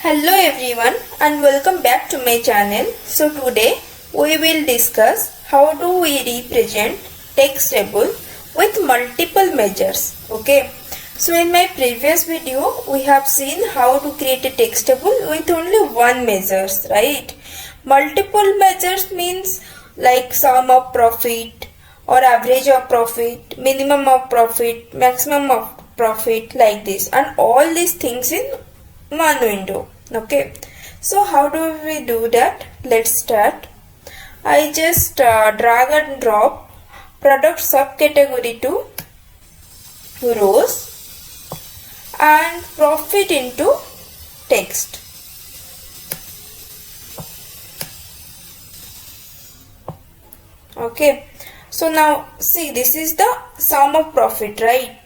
Hello everyone and welcome back to my channel. So today we will discuss how do we represent text table with multiple measures. Okay. So in my previous video we have seen how to create a text table with only one measures, right? Multiple measures means like sum of profit or average of profit, minimum of profit, maximum of profit, like this, and all these things in one window. Okay, so how do we do that? Let's start. I just drag and drop product subcategory to rows and profit into text. Okay, so now see, this is the sum of profit, right?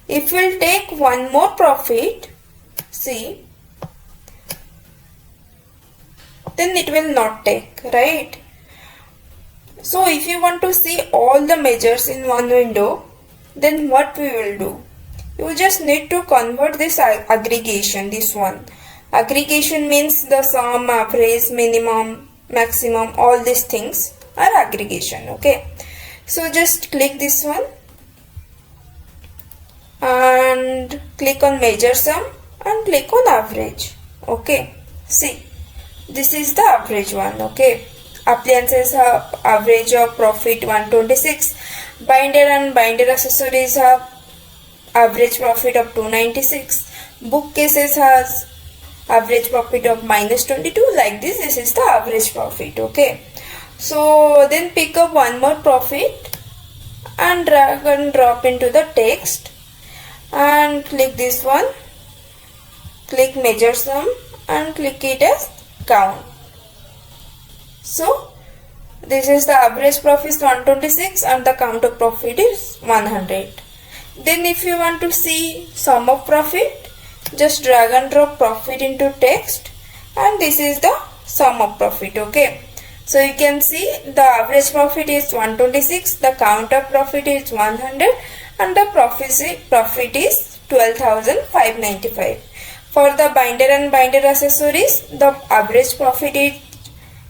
If we'll take one more profit, see, then it will not take, right? So if you want to see all the measures in one window, then what we will do? You just need to convert this aggregation, this one. Aggregation means the sum, average, minimum, maximum, all these things are aggregation. Okay, so just click this one and click on measure sum and click on average. Okay, see, this is the average one. Okay, appliances have average of profit 126, binder and binder accessories have average profit of 296, bookcases has average profit of -22, like this is the average profit. Okay, so then pick up one more profit and drag and drop into the text and click this one, click measure sum and click it as count. So this is the average profit is 126 and the count of profit is 100. Then if you want to see sum of profit, just drag and drop profit into text and this is the sum of profit. Okay, so you can see the average profit is 126, the count of profit is 100 and the profit is 12,595. For the binder and binder accessories, the average profit is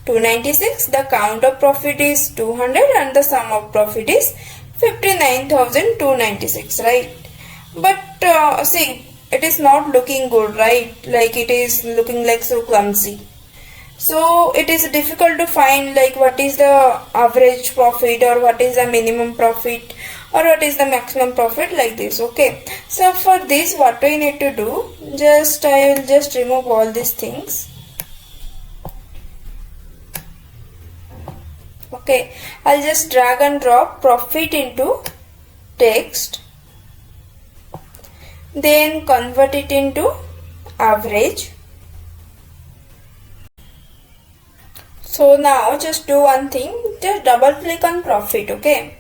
296, the count of profit is 200 and the sum of profit is 59,296, right? But see, it is not looking good, right? Like it is looking like so clumsy. So it is difficult to find like what is the average profit or what is the minimum profit or what is the maximum profit, like this. Okay, so for this what we need to do, I will just remove all these things. Okay, I'll just drag and drop profit into text, then convert it into average. So now just do one thing, just double click on profit. Okay,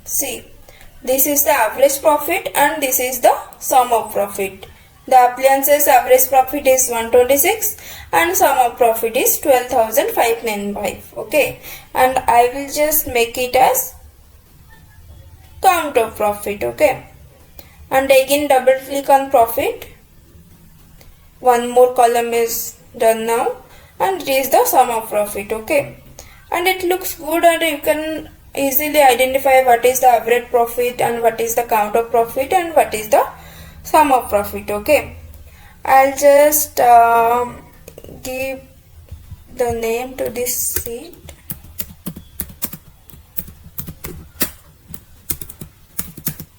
see, this is the average profit and this is the sum of profit. The appliances average profit is 126 and sum of profit is 12,595. Okay, and I will just make it as count of profit. Okay, and again double click on profit. One more column is done now and it is the sum of profit. Okay, and it looks good and you can easily identify what is the average profit and what is the count of profit and what is the sum of profit. Okay, I'll just give the name to this sheet.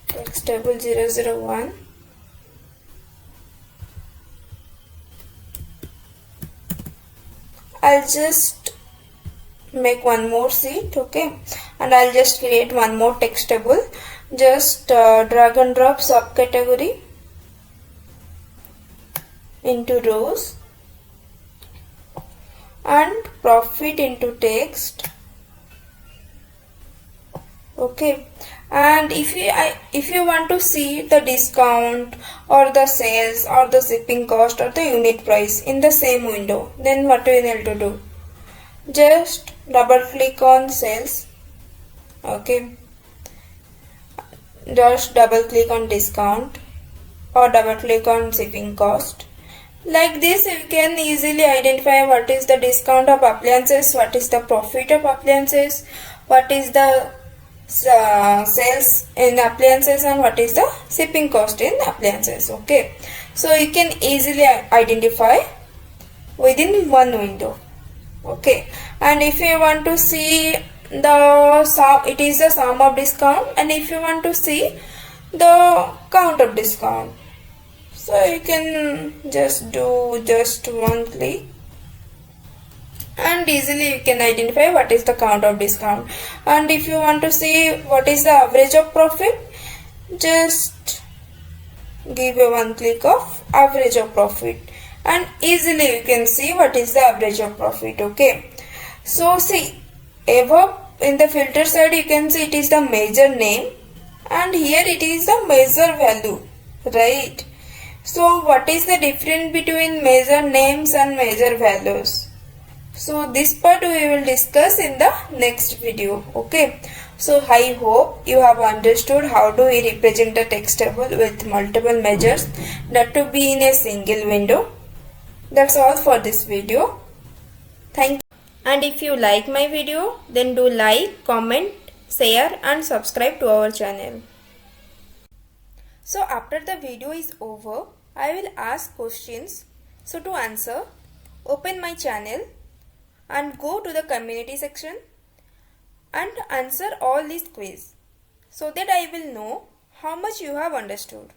Text table 001. I'll just make one more sheet. Okay, and I'll just create one more text table. Just drag and drop subcategory into rows and profit into text. Okay, and if you want to see the discount or the sales or the shipping cost or the unit price in the same window, then what we need to do, just double click on sales. Okay, just double click on discount or double click on shipping cost Like this, you can easily identify what is the discount of appliances, what is the profit of appliances, what is the sales in appliances, and what is the shipping cost in appliances. Okay, so you can easily identify within one window. Okay, and if you want to see the sum, it is the sum of discount, and if you want to see the count of discount, so you can just do just one click and easily you can identify what is the count of discount. And if you want to see what is the average of profit, just give a one click of average of profit and easily you can see what is the average of profit. Okay, so see above in the filter side you can see it is the measure name and here it is the measure value, right? So what is the difference between measure names and measure values? So this part we will discuss in the next video. Okay, so I hope you have understood how do we represent the text table with multiple measures, that to be in a single window. That's all for this video. Thank you. And if you like my video, then do like, comment, share and subscribe to our channel. So after the video is over, I will ask questions. So to answer, open my channel and go to the community section and answer all these quiz so that I will know how much you have understood.